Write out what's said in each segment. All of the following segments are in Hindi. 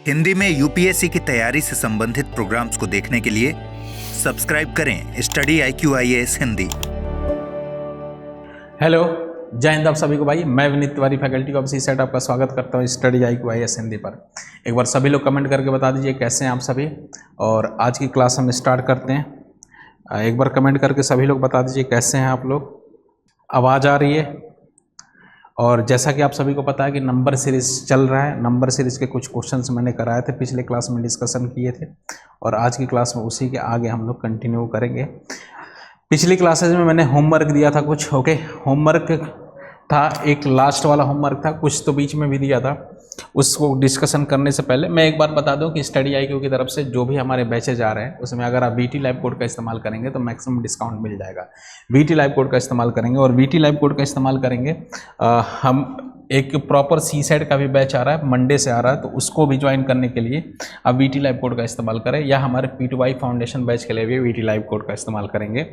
हिंदी में यूपीएससी की तैयारी से संबंधित प्रोग्राम्स को देखने के लिए सब्सक्राइब करें स्टडी IQIAS हिंदी। हेलो, जय हिंद आप सभी को। भाई मैं Vineet Tiwari, faculty of CSET आपका स्वागत करता हूँ स्टडी IQIAS हिंदी पर। एक बार सभी लोग कमेंट करके बता दीजिए कैसे हैं आप सभी। और आज की क्लास हम स्टार्ट करते हैं। एक बार कमेंट करके सभी लोग बता दीजिए कैसे हैं आप लोग। आवाज़ आ रही है? और जैसा कि आप सभी को पता है कि नंबर सीरीज़ चल रहा है। नंबर सीरीज़ के कुछ क्वेश्चंस मैंने कराए थे, पिछले क्लास में डिस्कशन किए थे और आज की क्लास में उसी के आगे हम लोग कंटिन्यू करेंगे। पिछली क्लासेज में मैंने होमवर्क दिया था कुछ, ओके। होमवर्क था, एक लास्ट वाला होमवर्क था, कुछ तो बीच में भी दिया था। उसको डिस्कशन करने से पहले मैं एक बात बता दूं कि स्टडी IQ की तरफ से जो भी हमारे बैचेज आ रहे हैं उसमें अगर आप VT लाइव कोड का इस्तेमाल करेंगे तो मैक्सिमम डिस्काउंट मिल जाएगा। VT लाइव कोड का इस्तेमाल करेंगे और VT लाइव कोड का इस्तेमाल करेंगे। हम एक प्रॉपर CSET का भी बैच आ रहा है, मंडे से आ रहा है, तो उसको भी ज्वाइन करने के लिए आप VT लाइव कोड का इस्तेमाल करें, या हमारे P2Y फाउंडेशन बैच के लिए भी VT लाइव कोड का इस्तेमाल करेंगे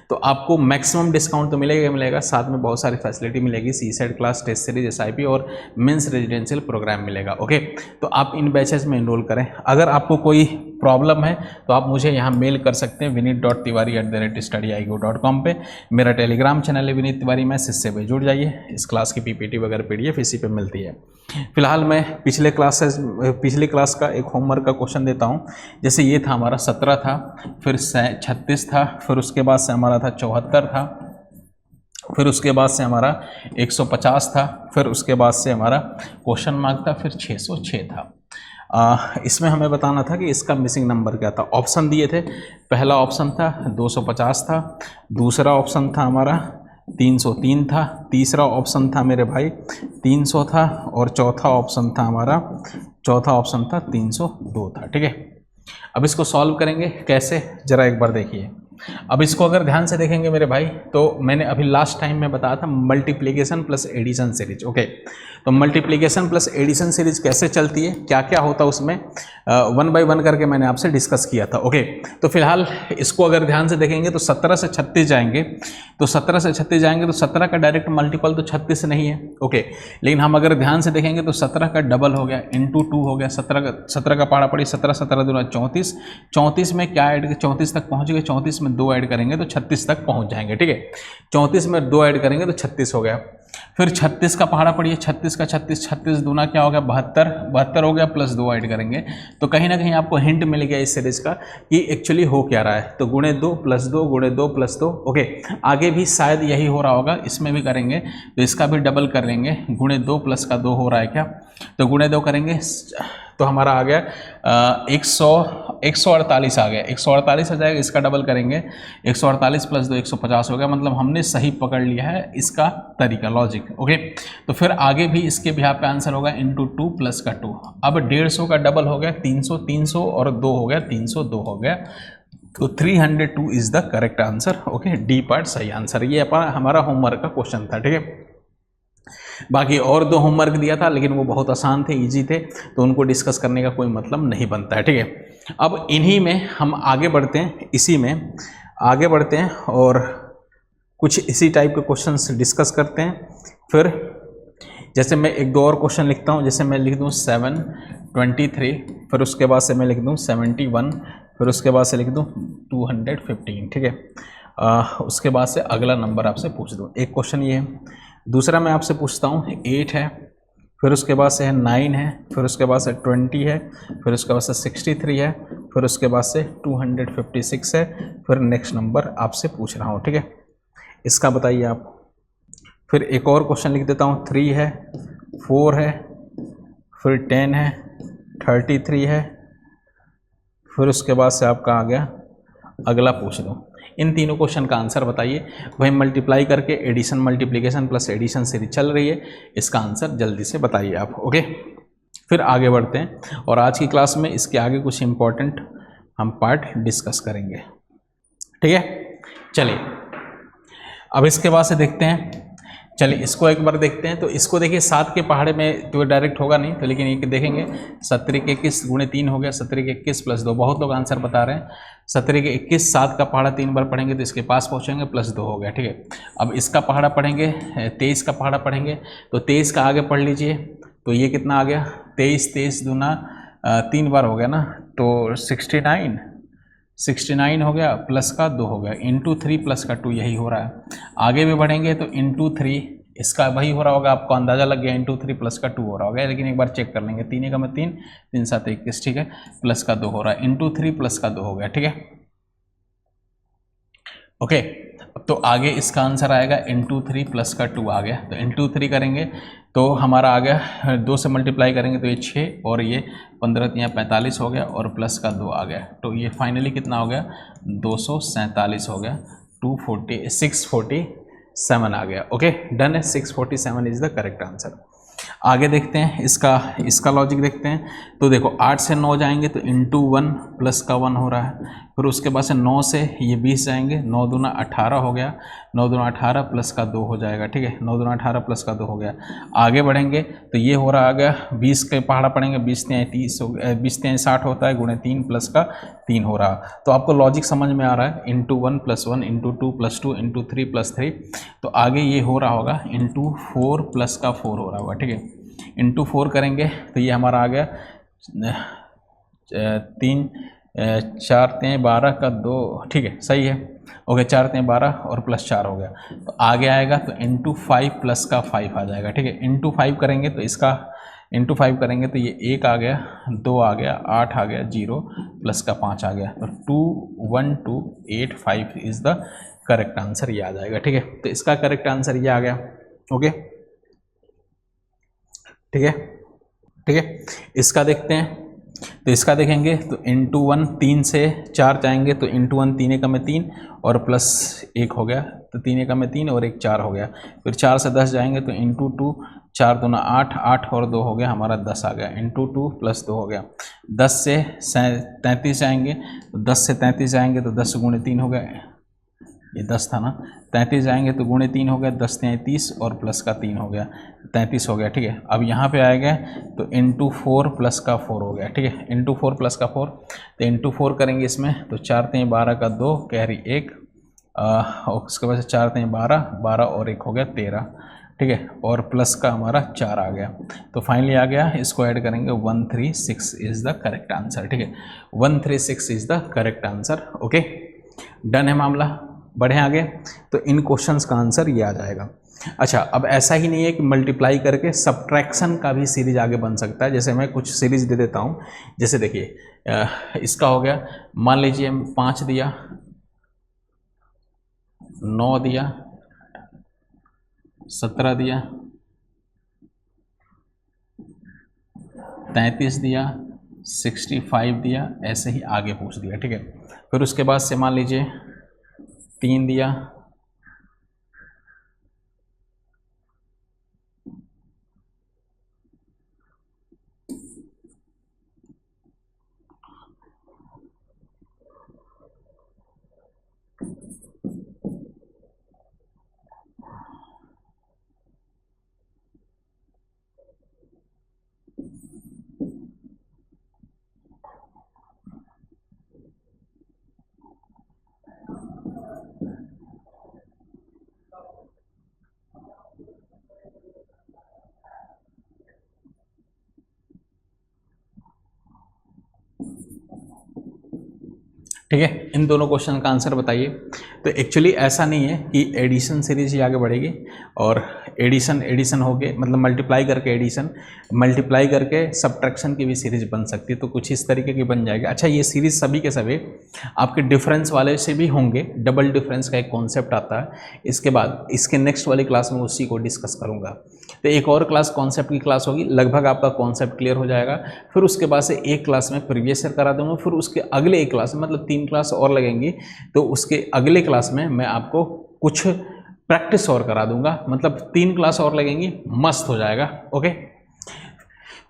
तो आपको मैक्सिमम डिस्काउंट तो मिलेगा, साथ में बहुत सारी फैसिलिटी मिलेगी। CSET class, test series, SIP और मेंस रेजिडेंशियल प्रोग्राम मिलेगा, ओके। तो आप इन बैचेस में इनरोल करें। अगर आपको कोई प्रॉब्लम है तो आप मुझे यहाँ मेल कर सकते हैं vinit.tiwari@studyiq.com पे। मेरा टेलीग्राम चैनल है विनीत तिवारी मैथ्स, इससे भी जुड़ जाइए। इस क्लास की PPT वगैरह PDF इसी पे मिलती है। फिलहाल मैं पिछली क्लास का एक होमवर्क का क्वेश्चन देता हूँ। जैसे ये था हमारा 17 था, फिर 36 था, फिर उसके बाद से हमारा था 74 था, फिर उसके बाद से हमारा 150 था, फिर उसके बाद से हमारा क्वेश्चन मार्क था, फिर 606 था। इसमें हमें बताना था कि इसका मिसिंग नंबर क्या था। ऑप्शन दिए थे, पहला ऑप्शन था 250 था, दूसरा ऑप्शन था हमारा 303 था, तीसरा ऑप्शन था मेरे भाई 300 था और चौथा ऑप्शन था 302 था, ठीक है। अब इसको सॉल्व करेंगे कैसे, ज़रा एक बार देखिए। अब इसको अगर ध्यान से देखेंगे मेरे भाई, तो मैंने अभी लास्ट टाइम में बताया था multiplication plus addition series, okay. तो मल्टीप्लिकेशन प्लस एडिशन सीरीज कैसे चलती है, क्या क्या होता है उसमें, 1 बाय 1 करके मैंने आपसे डिस्कस किया था, ओके। तो फिलहाल इसको अगर ध्यान से देखेंगे तो 17 से 36 जाएंगे, तो 17 से 36 जाएंगे तो 17 का डायरेक्ट मल्टीपल तो 36 नहीं है, ओके। लेकिन हम अगर ध्यान से देखेंगे तो 17 का डबल हो गया, इंटू 2 हो गया। 17 का पहाड़ा पड़ी 17, 17 दूना 34, 34 में क्या ऐड, 34 तक पहुँच गए, 34 में 2 ऐड करेंगे तो 36 तक पहुंच जाएंगे, ठीक है। 34 में 2 ऐड करेंगे तो 36 हो गया। फिर 36 का पहाड़ा पड़िए, 36 का 36, 36 दूना क्या हो गया 72, 72 हो गया, प्लस 2 ऐड करेंगे तो कहीं ना कहीं आपको हिंट मिल गया इस सीरीज का कि एक्चुअली हो क्या रहा है। तो गुणे 2 प्लस 2 गुणे 2 प्लस 2, ओके। आगे भी शायद यही हो रहा होगा, इसमें भी करेंगे तो इसका भी डबल कर लेंगे। गुणे 2 प्लस का 2 हो रहा है क्या, तो गुणे 2 करेंगे तो हमारा आ गया 148 आ गया, 148 आ जाएगा। इसका डबल करेंगे 148 प्लस 2 150 हो गया। मतलब हमने सही पकड़ लिया है इसका तरीका, लॉजिक, ओके। तो फिर आगे भी इसके भी पे आंसर होगा इंटू 2 प्लस का 2। अब 150 का डबल हो गया 300, 300 और 2 हो गया 302 हो गया। तो 302 is the correct answer, okay. D part सही आंसर। ये हमारा होमवर्क का क्वेश्चन था, ठीक है। बाकी और 2 होमवर्क दिया था लेकिन वो बहुत आसान थे, इजी थे, तो उनको डिस्कस करने का कोई मतलब नहीं बनता है, ठीक है। अब इन्हीं में हम आगे बढ़ते हैं, इसी में आगे बढ़ते हैं और कुछ इसी टाइप के क्वेश्चंस डिस्कस करते हैं। फिर जैसे मैं 1-2 और क्वेश्चन लिखता हूँ, जैसे मैं लिख दूँ 723, फिर उसके बाद से मैं लिख दूँ 71, फिर उसके बाद से लिख दूँ 215, ठीक है। उसके बाद से अगला नंबर आपसे पूछ दूँ। एक क्वेश्चन ये है, दूसरा मैं आपसे पूछता हूँ 8 है, फिर उसके बाद से है 9 है, फिर उसके बाद से 20 है, फिर उसके बाद से 63 है, फिर उसके बाद से 256 है, फिर नेक्स्ट नंबर आपसे पूछ रहा हूँ, ठीक है। इसका बताइए आप। फिर एक और क्वेश्चन लिख देता हूँ, 3 है, 4 है, फिर 10 है, 33 है, फिर उसके बाद से आपका आ गया अगला पूछ दो। इन तीनों क्वेश्चन का आंसर बताइए। भाई मल्टीप्लाई करके addition, multiplication plus addition series चल रही है, इसका आंसर जल्दी से बताइए आप, ओके। फिर आगे बढ़ते हैं और आज की क्लास में इसके आगे कुछ इंपॉर्टेंट हम पार्ट डिस्कस करेंगे, ठीक है। चलिए अब इसके बाद से देखते हैं, चलिए इसको एक बार देखते हैं। तो इसको देखिए 7 के पहाड़े में तो डायरेक्ट होगा नहीं, तो लेकिन ये देखेंगे 17 के 21 गुणे 3 हो गया, 17 के 21 प्लस 2। बहुत लोग आंसर बता रहे हैं 17 के 21, 7 का पहाड़ा 3 बार पढ़ेंगे तो इसके पास पहुंचेंगे, प्लस 2 हो गया, ठीक है। अब इसका पहाड़ा पढ़ेंगे, 23 का पहाड़ा पढ़ेंगे, तो 23 का आगे पढ़ लीजिए, तो ये कितना आ गया 23, 23 दूना 3 बार हो गया ना, तो 69 हो गया, प्लस का 2 हो गया, इंटू 3 प्लस का 2, यही हो रहा है। आगे भी बढ़ेंगे तो इंटू 3, इसका वही हो रहा होगा, आपको अंदाज़ा लग गया, इंटू 3 प्लस का 2 हो रहा होगा, लेकिन एक बार चेक कर लेंगे। 3 एकम 3, 3 7 21, ठीक है, प्लस का 2 हो रहा है, इंटू 3 प्लस का 2 हो गया, ठीक है, ओके। तो आगे इसका आंसर आएगा इंटू 3 प्लस का 2 आ गया, तो इंटू 3 करेंगे तो हमारा आ गया, 2 से मल्टीप्लाई करेंगे तो ये 6 और ये 15 या 45 हो गया और प्लस का 2 आ गया, तो ये फाइनली कितना हो गया, 247 हो गया, 647 आ गया, ओके डन है। 647 इज द करेक्ट आंसर। आगे देखते हैं इसका लॉजिक देखते हैं। तो देखो 8 से 9 जाएंगे तो इंटू 1 प्लस का 1 हो रहा है, फिर उसके बाद से 9 से ये 20 जाएंगे, 9 दूना 18 हो गया, 9 दूना 18 प्लस का 2 हो जाएगा, ठीक है, 9 दूना 18 प्लस का 2 हो गया। आगे बढ़ेंगे तो ये हो रहा आ गया, 20 के पहाड़ा पड़ेंगे, 20 3 30 हो गया, 20 3 60 होता है, गुणे 3 प्लस का 3 हो रहा। तो आपको लॉजिक समझ में आ रहा है, into 1 plus 1 into 2 plus 2 into 3 plus 3, तो आगे ये हो रहा होगा इंटू 4 प्लस का 4 हो रहा होगा, ठीक है, इंटू 4 करेंगे तो ये हमारा आ गया 3 4 3 12 का 2, ठीक है सही है, ओके, 4 3 12 और प्लस 4 हो गया। तो आगे आएगा तो इंटू 5 प्लस का 5 आ जाएगा, ठीक है, इंटू 5 करेंगे तो इसका इंटू 5 करेंगे तो ये 1 आ गया, 2 आ गया, 8 आ गया, 0 प्लस का 5 आ गया, तो 21285 इज़ द करेक्ट आंसर, ये आ जाएगा, ठीक है। तो इसका करेक्ट आंसर ये आ गया, ओके ठीक है, ठीक है। इसका देखते हैं, तो इसका देखेंगे तो इंटू 1 3 से 4 जाएंगे तो इंटू 1 3 एकम में 3 और प्लस 1 हो गया, तो 3 एकम में 3 और 1 4 हो गया। फिर 4 से 10 जाएंगे तो इंटू 2 4 दूना 8, 8 और 2 हो गया, हमारा 10 आ गया, इंटू 2 प्लस 2 हो गया। 10 से 33 जाएंगे तो 10 से 33 जाएंगे तो 10 गुणे 3 हो गया, ये 10 था ना, 33 जाएंगे तो गुणे 3 हो गया, 10 30 और प्लस का 3 हो गया, 33 हो गया, ठीक है। अब यहाँ पे आएगा तो इंटू 4 प्लस का 4 हो गया, ठीक है, इंटू 4 प्लस का 4, तो इंटू 4 करेंगे इसमें तो 4 3 12 का 2 कैरी 1 और उसके बाद से 4 3 12 12 और 1 हो गया 13, ठीक है, और प्लस का हमारा 4 आ गया, तो फाइनली आ गया, इसको ऐड करेंगे 136 इज़ द करेक्ट आंसर, ठीक है, 136 is the correct answer, okay done है मामला। बढ़े आगे, तो इन क्वेश्चंस का आंसर ये आ जाएगा। अच्छा, अब ऐसा ही नहीं है कि मल्टीप्लाई करके सब्ट्रैक्शन का भी सीरीज आगे बन सकता है, जैसे मैं कुछ सीरीज दे देता हूँ। जैसे देखिए इसका हो गया, मान लीजिए 5 दिया, 9 दिया, 17 दिया, 33 दिया, 65 दिया, ऐसे ही आगे पूछ दिया, ठीक है। फिर उसके बाद से मान लीजिए 3 दिया, ठीक है, इन दोनों क्वेश्चन का आंसर बताइए। तो एक्चुअली ऐसा नहीं है कि एडिशन सीरीज ही आगे बढ़ेगी और एडिशन हो गए, मतलब मल्टीप्लाई करके एडिशन, मल्टीप्लाई करके सब्ट्रैक्शन की भी सीरीज बन सकती है, तो कुछ इस तरीके की बन जाएगी। अच्छा, ये सीरीज सभी के सभी आपके डिफरेंस वाले से भी होंगे, डबल डिफरेंस का एक कॉन्सेप्ट आता है, इसके बाद इसके नेक्स्ट वाली क्लास में उसी को डिस्कस करूँगा। तो एक और क्लास कॉन्सेप्ट की क्लास होगी, लगभग आपका कॉन्सेप्ट क्लियर हो जाएगा। फिर उसके बाद से एक क्लास में प्रीवियस ईयर करा दूंगा, फिर उसके अगले एक क्लास में, मतलब 3 क्लास और लगेंगी, तो उसके अगले क्लास में मैं आपको कुछ प्रैक्टिस और करा दूंगा, मतलब 3 क्लास और लगेंगी, मस्त हो जाएगा, ओके।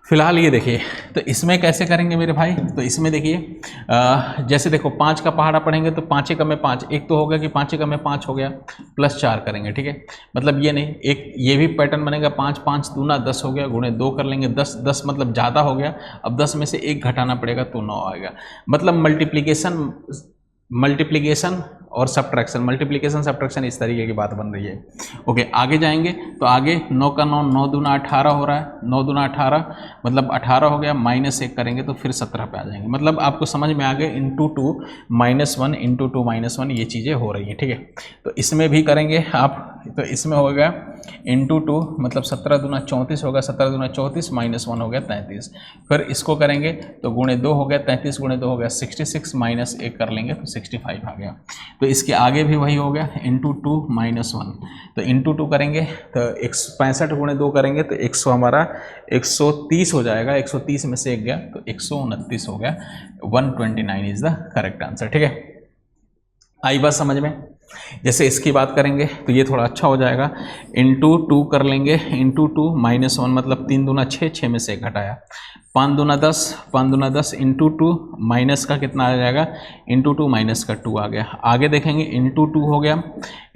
फिलहाल ये देखिए, तो इसमें कैसे करेंगे मेरे भाई, तो इसमें देखिए जैसे देखो 5 का पहाड़ा पढ़ेंगे तो 5 एकम में 5, एक तो होगा कि 5 एकम में 5 हो गया, प्लस 4 करेंगे, ठीक है, मतलब ये नहीं, एक ये भी पैटर्न बनेगा, 5 5 दूना 10 हो गया, गुणे 2 कर लेंगे, 10 10 मतलब ज़्यादा हो गया, अब 10 में से 1 घटाना पड़ेगा तो 9 आएगा, मतलब मल्टीप्लिकेशन और सब्ट्रैक्शन, मल्टीप्लिकेशन सब्ट्रैक्शन इस तरीके की बात बन रही है। ओके, आगे जाएंगे तो आगे 9 का 9, 9 दूना 18 हो रहा है, 9 दूना 18 मतलब 18 हो गया, -1 करेंगे तो फिर 17 पे आ जाएंगे। मतलब आपको समझ में आ गया, इंटू 2 -1 इंटू 2 -1 ये चीज़ें हो रही हैं, ठीक है। तो इसमें भी करेंगे आप, तो इसमें हो गया इंटू 2 मतलब 17 दूना 34 होगा, 17 दूना 34 -1 हो गया 33। फिर इसको करेंगे तो गुणे 2 हो गया, 33 गुणे 2 हो गया 66, -1 कर लेंगे तो 65 आ गया। तो इसके आगे भी वही हो गया, इंटू 2 -1, तो इंटू 2 करेंगे तो 65 गुणे 2 करेंगे तो 100 हमारा 130 हो जाएगा, 130 में से 1 गया तो 129 हो गया, 129 इज द करेक्ट आंसर, ठीक है। आई बात समझ में। जैसे इसकी बात करेंगे तो ये थोड़ा अच्छा हो जाएगा, इंटू 2 कर लेंगे, इंटू 2 -1 मतलब 3 दूना 6, 6 में से 1 घटाया, 5 दूना 10, 5 दूना 10 इंटू 2 माइनस का कितना आ जाएगा, इंटू 2 माइनस का 2 आ गया। आगे देखेंगे इंटू 2 हो गया,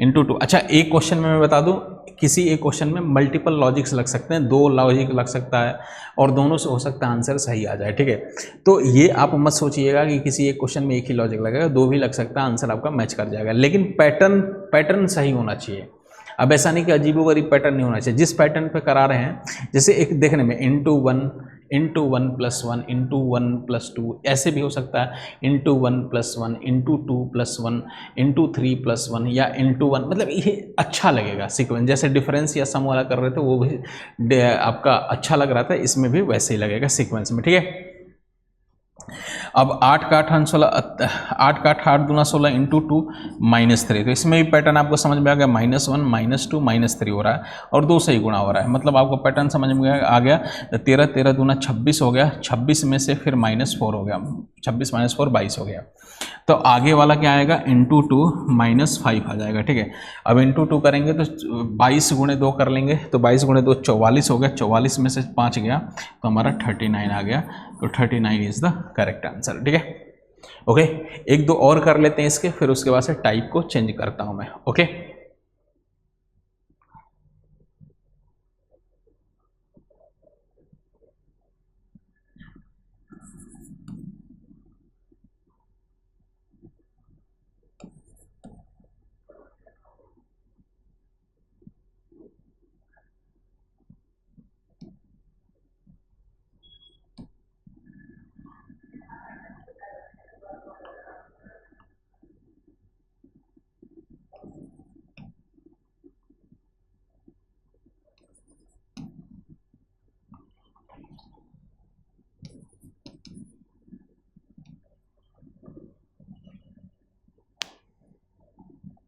इंटू 2। अच्छा, एक क्वेश्चन में मैं बता दूं, किसी एक क्वेश्चन में मल्टीपल लॉजिक्स लग सकते हैं, 2 लॉजिक लग सकता है और दोनों से हो सकता है आंसर सही आ जाए, ठीक है। तो ये आप मत सोचिएगा कि किसी एक क्वेश्चन में एक ही लॉजिक लगेगा, 2 भी लग सकता है, आंसर आपका मैच कर जाएगा, लेकिन पैटर्न सही होना चाहिए। अब ऐसा नहीं कि अजीबोगरीब पैटर्न नहीं होना चाहिए, जिस पैटर्न पे करा रहे हैं, जैसे एक देखने में इंटू 1 इंटू 1 + 1 इंटू 1 + 2 ऐसे भी हो सकता है, इंटू 1 + 1 इंटू 2 + 1 इंटू 3 + 1 या इंटू 1, मतलब ये अच्छा लगेगा सीक्वेंस। जैसे डिफरेंस या सम वाला कर रहे थे वो भी आपका अच्छा लग रहा था, इसमें भी वैसे ही लगेगा सीक्वेंस में, ठीक है। अब 8 का 8 16, 8 का 8 दूना 16 इंटू 2 -3, तो इसमें भी पैटर्न आपको समझ में आ गया, -1 -2 -3 हो रहा है और 2 से ही गुणा हो रहा है, मतलब आपको पैटर्न समझ में आ गया। 13 13 दूना 26 हो गया, 26 में से फिर -4 हो गया, 26 - 4 22 हो गया। तो आगे वाला क्या आएगा, इंटू 2 -5 आ जाएगा, ठीक है। अब इंटू 2 करेंगे तो 22 गुणे 2 कर लेंगे, तो 22 गुणे 2 44 हो गया, 44 में से 5 गया तो हमारा 39 आ गया, तो 39 इज द करेक्ट आंसर, ठीक है। ओके, 1 2 और कर लेते हैं इसके, फिर उसके बाद से टाइप को चेंज करता हूं मैं। ओके,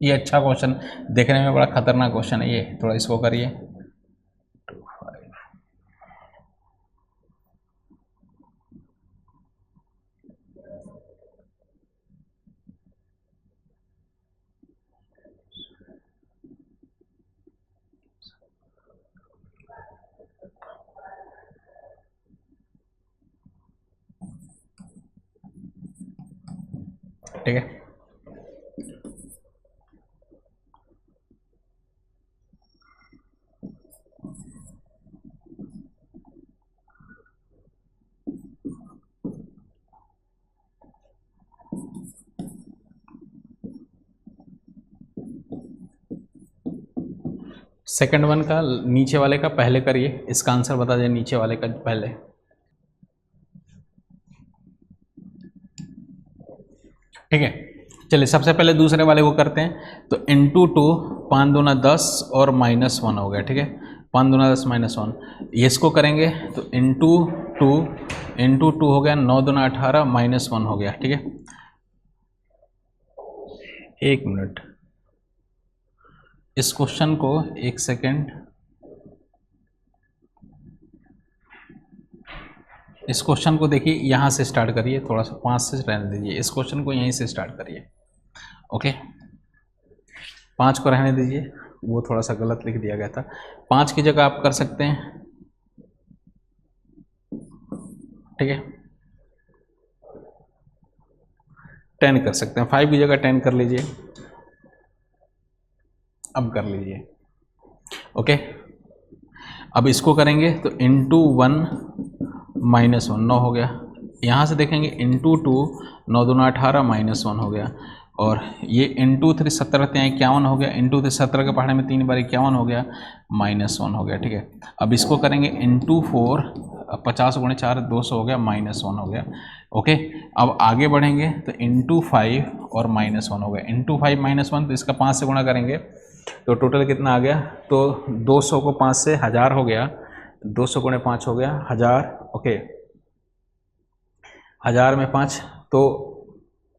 ये अच्छा क्वेश्चन, देखने में बड़ा खतरनाक क्वेश्चन है ये, थोड़ा इसको करिए। ठीक है, सेकंड वन का नीचे वाले का पहले करिए, इसका आंसर बता दीजिए नीचे वाले का पहले। ठीक है, चलिए सबसे पहले दूसरे वाले को करते हैं। तो इंटू 2 5 दूना 10 और -1 हो गया, ठीक है। 5 दूना 10 -1, ये इसको करेंगे तो इंटू 2 हो गया, 9 दूना 18 -1 हो गया, ठीक है। 1 मिनट, इस क्वेश्चन को 1 सेकेंड, इस क्वेश्चन को देखिए यहाँ से स्टार्ट करिए, थोड़ा सा 5 से रहने दीजिए, इस क्वेश्चन को यहीं से स्टार्ट करिए। ओके, 5 को रहने दीजिए, वो थोड़ा सा गलत लिख दिया गया था। 5 की जगह आप कर सकते हैं, ठीक है, 10 कर सकते हैं, 5 की जगह 10 कर लीजिए, अब कर लीजिए। ओके, अब इसको करेंगे तो इंटू 1 -1 9 हो गया। यहाँ से देखेंगे इंटू 2 9 दूना 18 -1 हो गया, और ये इंटू 3 17 51 हो गया, इंटू 3 17 के पढ़ने में 3 बार 51 हो गया, -1 हो गया, ठीक है। अब इसको करेंगे इंटू 4, 50 × 4 200 हो गया, -1 हो गया, ओके। अब आगे बढ़ेंगे तो इंटू 5 और -1 हो गया, इंटू 5 -1, तो इसका 5 से गुणा करेंगे तो टोटल कितना आ गया, तो 200 को 5 से 1000 हो गया, 200 × 5 हो गया 1000, ओके। 1000 में 5, तो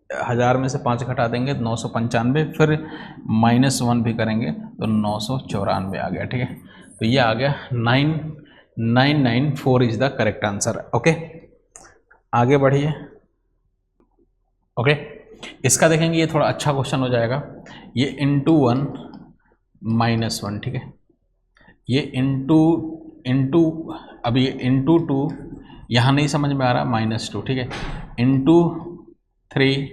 1000 में से 5 घटा देंगे 995, फिर -1 भी करेंगे तो 994 आ गया, ठीक है। तो ये आ गया 9994 is the correct answer, okay. आगे बढ़िए, ओके। इसका देखेंगे, ये थोड़ा अच्छा क्वेश्चन हो जाएगा। ये इंटू 1 -1, ठीक है। ये इंटू अब ये इंटू 2 यहाँ नहीं समझ में आ रहा, -2, ठीक है। इंटू 3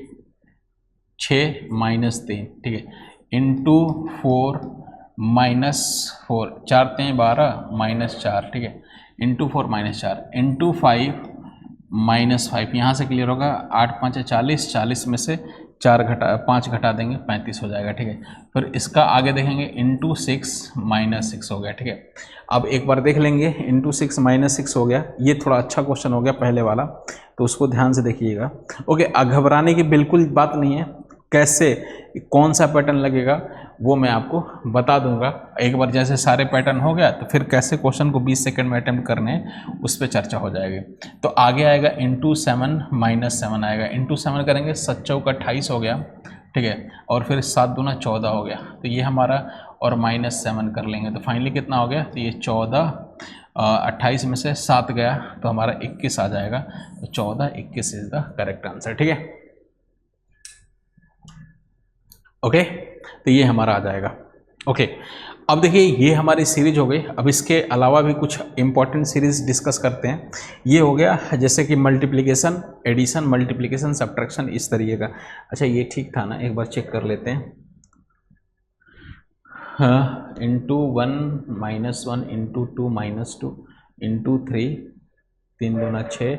6 -3, ठीक है। इंटू 4 -4, 4 3 12 -4, ठीक है। इंटू 4 -4, इंटू 5 -5, यहाँ से क्लियर होगा, 8 5 40, 40 में से 5 घटा देंगे 35 हो जाएगा, ठीक है। फिर इसका आगे देखेंगे इंटू 6 -6 हो गया, ठीक है। अब एक बार देख लेंगे, इंटू 6 -6 हो गया, ये थोड़ा अच्छा क्वेश्चन हो गया पहले वाला, तो उसको ध्यान से देखिएगा, ओके। घबराने की बिल्कुल बात नहीं है, कैसे कौन सा पैटर्न लगेगा वो मैं आपको बता दूंगा। एक बार जैसे सारे पैटर्न हो गया तो फिर कैसे क्वेश्चन को 20 सेकंड में अटेम्प्ट करने उस पर चर्चा हो जाएगी। तो आगे आएगा इंटू 7 -7 आएगा, इंटू 7 करेंगे 7 चौका 28 हो गया, ठीक है। और फिर 7 दूना 14 हो गया, तो ये हमारा, और -7 कर लेंगे तो फाइनली कितना हो गया, तो ये 14, 28 में से 7 गया तो हमारा 21 आ जाएगा, तो 14 21 इज द करेक्ट आंसर, ठीक है, ओके। तो ये हमारा आ जाएगा, ओके। अब देखिए ये हमारी सीरीज हो गई। अब इसके अलावा भी कुछ इंपॉर्टेंट सीरीज डिस्कस करते हैं। ये हो गया जैसे कि मल्टीप्लिकेशन, एडिशन, मल्टीप्लिकेशन, सब्ट्रैक्शन, इस तरीके का। अच्छा ये ठीक था ना, एक बार चेक कर लेते हैं। हाँ, इंटू 1 -1, इंटू 2 -2, इंटू 3 3 दूना 6,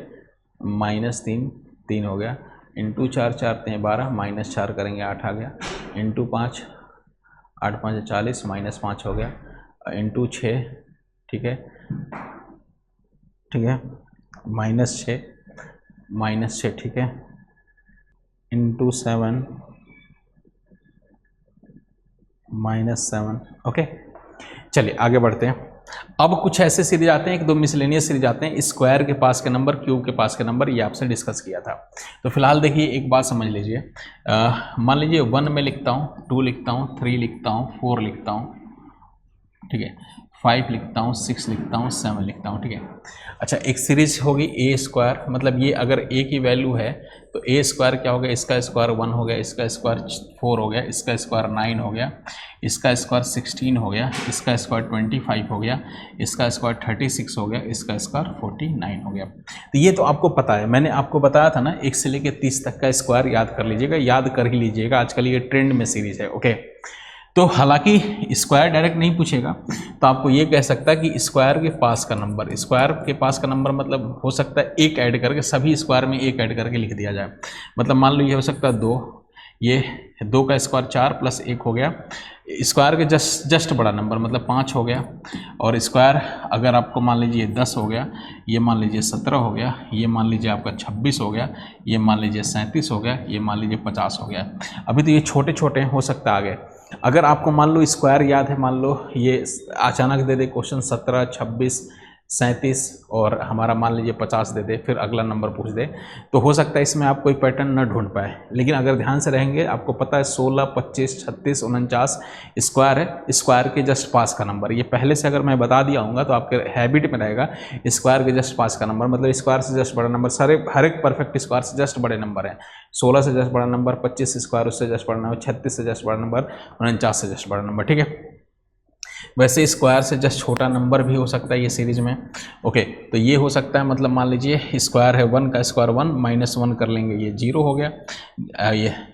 -3 3 हो गया, इंटू 4 4 3 12, -4 करेंगे 8 आ गया, इंटू 5 8 5 40, -5 हो गया, इंटू 6, ठीक है, ठीक है, -6 -6, ठीक है, इंटू 7 -7, ओके। चलिए आगे बढ़ते हैं। अब कुछ ऐसे सीरीज आते हैं, एक दो मिसलेनियस सीरीज आते हैं, स्क्वायर के पास के नंबर, क्यूब के पास के नंबर, ये आपसे डिस्कस किया था। तो फिलहाल देखिए एक बात समझ लीजिए, मान लीजिए 1 में लिखता हूँ, 2 लिखता हूँ, 3 लिखता हूँ, 4 लिखता हूँ, ठीक है, 5 लिखता हूँ, 6 लिखता हूँ, 7 लिखता हूँ, ठीक है। अच्छा एक सीरीज होगी ए स्क्वायर, मतलब ये अगर ए की वैल्यू है तो ए स्क्वायर क्या हो गया, इसका स्क्वायर 1 हो गया, इसका स्क्वायर 4 हो गया, इसका स्क्वायर 9 हो गया, इसका स्क्वायर 16 हो गया, इसका स्क्वायर 25 हो गया, इसका स्क्वायर 36 हो गया, इसका स्क्वायर 49 हो गया। तो ये तो आपको पता है, मैंने आपको बताया था ना 1 से लेकर 30 तक का स्क्वायर याद कर लीजिएगा, याद कर ही लीजिएगा, आजकल ये ट्रेंड में सीरीज है, ओके। तो हालांकि स्क्वायर डायरेक्ट नहीं पूछेगा तो आपको ये कह सकता है कि स्क्वायर के पास का नंबर, स्क्वायर के पास का नंबर मतलब हो सकता है एक ऐड करके, सभी स्क्वायर में एक ऐड करके लिख दिया जाए। मतलब मान लो ये हो सकता है 2, ये 2 का स्क्वायर 4 + 1 हो गया, स्क्वायर के जस्ट बड़ा नंबर मतलब 5 हो गया, और स्क्वायर अगर आपको मान लीजिए 10 हो गया, ये मान लीजिए 17 हो गया, ये मान लीजिए आपका 26 हो गया, ये मान लीजिए 37 हो गया, ये मान लीजिए 50 हो गया। अभी तो ये छोटे छोटे हो सकता है आगे। अगर आपको मान लो स्क्वायर याद है, मान लो ये अचानक दे दे क्वेश्चन 17, 26, 37 और हमारा मान लीजिए 50 दे दे, फिर अगला नंबर पूछ दे, तो हो सकता है इसमें आप कोई पैटर्न न ढूंढ पाए। लेकिन अगर ध्यान से रहेंगे, आपको पता है 16, 25, 36, 49 स्क्वायर है, स्क्वायर के जस्ट पास का नंबर। ये पहले से अगर मैं बता दिया हूँगा तो आपके हैबिट में रहेगा, स्क्वायर के जस्ट पास का नंबर मतलब स्क्वायर से जस्ट बड़ा नंबर, सारे हर एक परफेक्ट स्क्वायर से जस्ट बड़े नंबर हैं। 16 से जस्ट बड़ा नंबर, 25 स्क्वायर उससे जस्ट बड़ा नंबर, 36 से जस्ट बड़ा नंबर, 49 से जस्ट बड़ा नंबर, ठीक है। वैसे स्क्वायर से जस्ट छोटा नंबर भी हो सकता है ये सीरीज में। ओके, तो ये हो सकता है, मतलब मान लीजिए स्क्वायर है 1 का स्क्वायर 1 -1 कर लेंगे, ये 0 हो गया।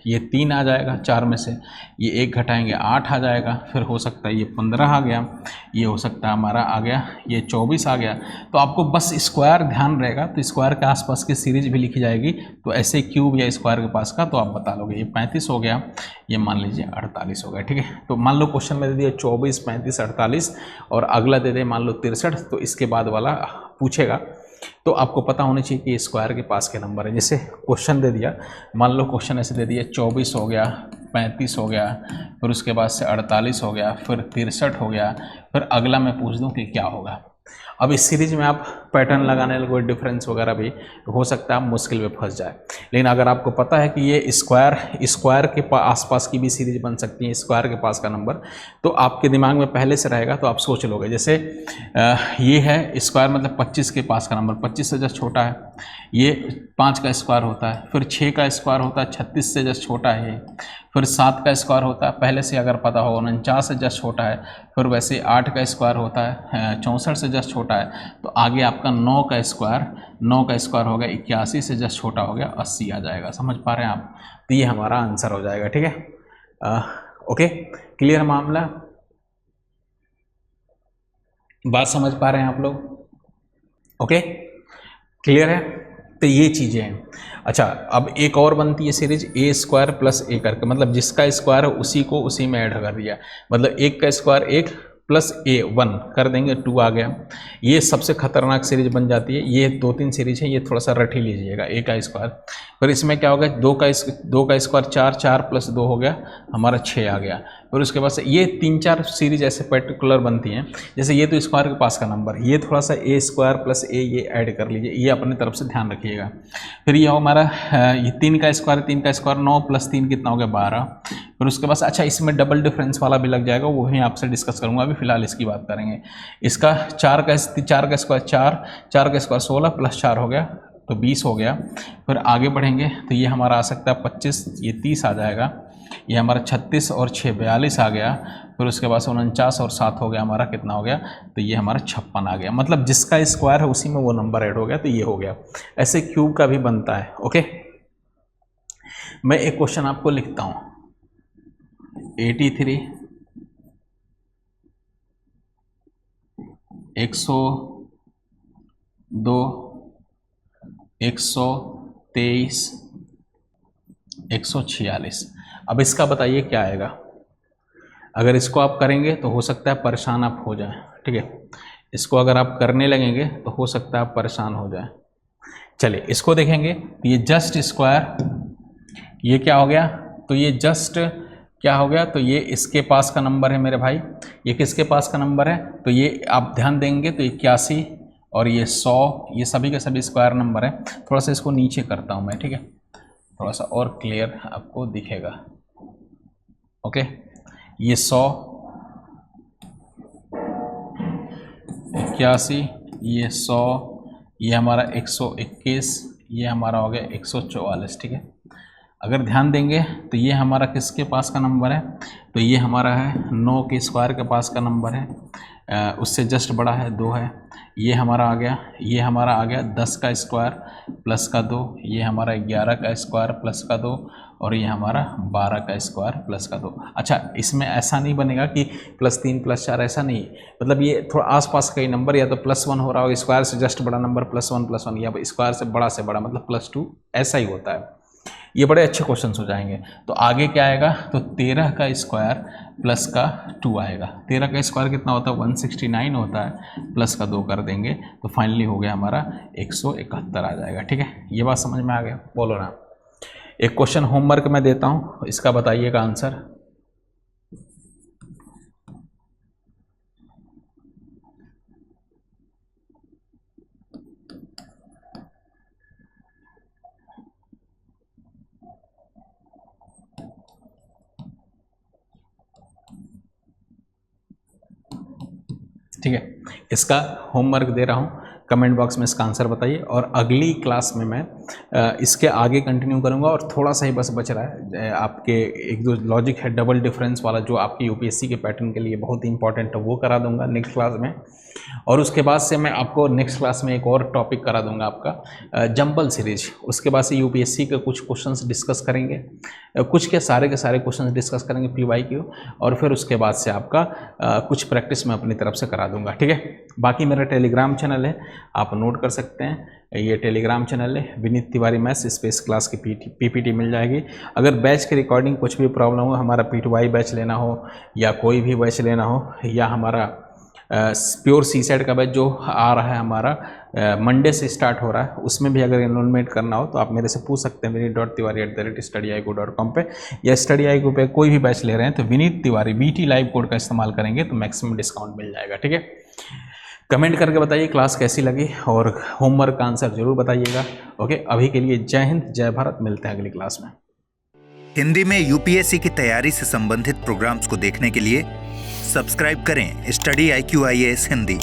ये 3 आ जाएगा 4 में से, ये 1 घटाएंगे 8 आ जाएगा। फिर हो सकता है ये 15 आ गया, ये हो सकता है हमारा आ गया ये 24 आ गया। तो आपको बस स्क्वायर ध्यान रहेगा, तो स्क्वायर के आसपास की सीरीज भी लिखी जाएगी। तो ऐसे क्यूब या स्क्वायर के पास का तो आप बता लोगे। ये 35 हो गया, ये मान लीजिए 48 हो गया। ठीक है, तो मान लो क्वेश्चन में दे दिया 24, 35, 48 और अगला दे दे मान लो 63, तो इसके बाद वाला पूछेगा तो आपको पता होनी चाहिए कि स्क्वायर के पास के नंबर है। जैसे क्वेश्चन दे दिया, मान लो क्वेश्चन ऐसे दे दिया 24 हो गया, 35 हो गया, फिर उसके बाद से 48 हो गया, फिर 63 हो गया, फिर अगला मैं पूछ दूं कि क्या होगा। अब इस सीरीज में आप पैटर्न लगाने में कोई डिफरेंस वगैरह भी हो सकता है, आप मुश्किल में फंस जाए। लेकिन अगर आपको पता है कि ये स्क्वायर के आसपास की भी सीरीज बन सकती है, स्क्वायर के पास का नंबर, तो आपके दिमाग में पहले से रहेगा, तो आप सोच लोगे। जैसे ये है स्क्वायर, मतलब 25 के पास का नंबर 25 से जस्ट छोटा है, ये 5 का स्क्वायर होता है, फिर 6 का स्क्वायर होता है 36 से जस्ट छोटा है, फिर 7 का स्क्वायर होता है पहले से अगर पता हो 49 से जस्ट छोटा है, फिर वैसे 8 का स्क्वायर होता है 64 से जस्ट छोटा है, तो आगे आपका 9 का स्क्वायर हो गया 81 से जस्ट छोटा हो गया 80 आ जाएगा। समझ पा रहे हैं आप? तो ये हमारा आंसर हो जाएगा। ठीक है, ओके, क्लियर मामला? बात समझ पा रहे हैं आप लोग? ओके, क्लियर है? तो ये चीज़ें हैं। अच्छा, अब एक और बनती है सीरीज A² + A करके, मतलब जिसका स्क्वायर है उसी को उसी में ऐड कर दिया, मतलब 1 का स्क्वायर 1 + A 1 कर देंगे 2 आ गया। ये सबसे खतरनाक सीरीज बन जाती है। ये 2-3 सीरीज है, ये थोड़ा सा रट ही लीजिएगा। A का स्क्वायर, फिर इसमें क्या होगा 2 का स्क्वायर 4, 4 + 2 हो गया हमारा 6 आ गया। फिर उसके बाद से ये 3-4 सीरीज ऐसे पर्टिकुलर बनती हैं। जैसे ये तो स्क्वायर के पास का नंबर, ये थोड़ा सा A² + A ये ऐड कर लीजिए, ये अपनी तरफ से ध्यान रखिएगा। फिर ये हमारा ये 3 का स्क्वायर 9 + 3 कितना हो गया 12। फिर उसके बाद अच्छा इसमें डबल डिफरेंस वाला भी लग जाएगा, वो भी आपसे डिस्कस करूंगा, अभी फिलहाल इसकी बात करेंगे। इसका 4 का स्क्वायर 4 का स्क्वायर 16 + 4 हो गया तो 20 हो गया। फिर आगे बढ़ेंगे तो ये हमारा आ सकता है 25, ये 30 आ जाएगा। ये हमारा 36 और 6 42 आ गया। फिर उसके बाद 49 और 7 हो गया हमारा कितना हो गया, तो ये हमारा 56 आ गया। मतलब जिसका स्क्वायर है उसी में वो नंबर ऐड हो गया, तो ये हो गया। ऐसे क्यूब का भी बनता है। ओके, मैं एक क्वेश्चन आपको लिखता हूँ 83 102 123 146। अब इसका बताइए क्या आएगा। अगर इसको आप करेंगे तो हो सकता है परेशान आप हो जाएं। ठीक है, इसको अगर आप करने लगेंगे तो हो सकता है आप परेशान हो जाएं। चलिए इसको देखेंगे, तो ये जस्ट स्क्वायर, ये क्या हो गया, तो ये जस्ट क्या हो गया, तो ये इसके पास का नंबर है मेरे भाई। ये किसके पास का नंबर है, तो ये आप ध्यान देंगे तो 81 और ये 100, ये सभी के सभी स्क्वायर नंबर है। थोड़ा सा इसको नीचे करता हूँ मैं, ठीक है, थोड़ा सा और क्लियर आपको दिखेगा। ओके, ये 100, 81, ये 100, ये हमारा 121, ये हमारा हो गया 144। ठीक है, अगर ध्यान देंगे तो ये हमारा किसके पास का नंबर है, तो ये हमारा है 9 के स्क्वायर के पास का नंबर है, उससे जस्ट बड़ा है 2 है। ये हमारा आ गया, ये हमारा आ गया 10 का स्क्वायर प्लस का 2, ये हमारा 11 का स्क्वायर प्लस का 2, और ये हमारा 12 का स्क्वायर प्लस का 2। अच्छा, इसमें ऐसा नहीं बनेगा कि +3 +4, ऐसा नहीं, मतलब ये थोड़ा आसपास का ही नंबर, या तो +1 हो रहा हो, स्क्वायर से जस्ट बड़ा नंबर +1 या स्क्वायर से बड़ा मतलब +2, ऐसा ही होता है। ये बड़े अच्छे क्वेश्चंस हो जाएंगे। तो आगे क्या आएगा, तो 13 का स्क्वायर प्लस का 2 आएगा। 13 का स्क्वायर कितना होता है 169 होता है, प्लस का 2 कर देंगे तो फाइनली हो गया हमारा 171 आ जाएगा। ठीक है, ये बात समझ में आ गया, बोलो ना। एक क्वेश्चन होमवर्क में देता हूँ, इसका बताइएगा आंसर। ठीक है, इसका होमवर्क दे रहा हूँ, कमेंट बॉक्स में इसका आंसर बताइए। और अगली क्लास में मैं इसके आगे कंटिन्यू करूंगा और थोड़ा सा ही बस बच रहा है आपके एक दो लॉजिक है डबल डिफरेंस वाला जो आपकी यूपीएससी के पैटर्न के लिए बहुत ही इंपॉर्टेंट है, वो करा दूंगा नेक्स्ट क्लास में। और उसके बाद से मैं आपको नेक्स्ट क्लास में एक और टॉपिक करा दूंगा आपका जंबल सीरीज। उसके बाद से यूपीएससी के कुछ क्वेश्चंस डिस्कस करेंगे, कुछ के सारे क्वेश्चंस डिस्कस करेंगे पीवाईक्यू, और फिर उसके बाद से आपका कुछ प्रैक्टिस मैं अपनी तरफ से करा दूंगा, ठीक है। बाकी मेरा टेलीग्राम चैनल है, आप नोट कर सकते हैं, ये टेलीग्राम चैनल है Vineet Tiwari maths space class की पीपीटी मिल जाएगी। अगर बैच की रिकॉर्डिंग कुछ भी प्रॉब्लम हो, हमारा P2Y बैच लेना हो या कोई भी बैच लेना हो, या हमारा प्योर सी सेट का बैच जो आ रहा है हमारा मंडे से स्टार्ट हो रहा है, उसमें भी अगर एनरोलमेंट करना हो तो आप मेरे से पूछ सकते हैं vineet.tiwari@studyaiku.com पे, या स्टडीआईकू पे कोई भी बैच ले रहे हैं तो Vineet Tiwari BT live code का इस्तेमाल करेंगे तो मैक्सिमम डिस्काउंट मिल जाएगा, ठीक है। कमेंट करके बताइए क्लास कैसी लगी और होमवर्क का आंसर जरूर बताइएगा। ओके, अभी के लिए जय हिंद, जय भारत, मिलते हैं अगली क्लास में। हिंदी में यूपीएससी की तैयारी से संबंधित प्रोग्राम्स को देखने के लिए सब्सक्राइब करें स्टडी IQ IAS हिंदी।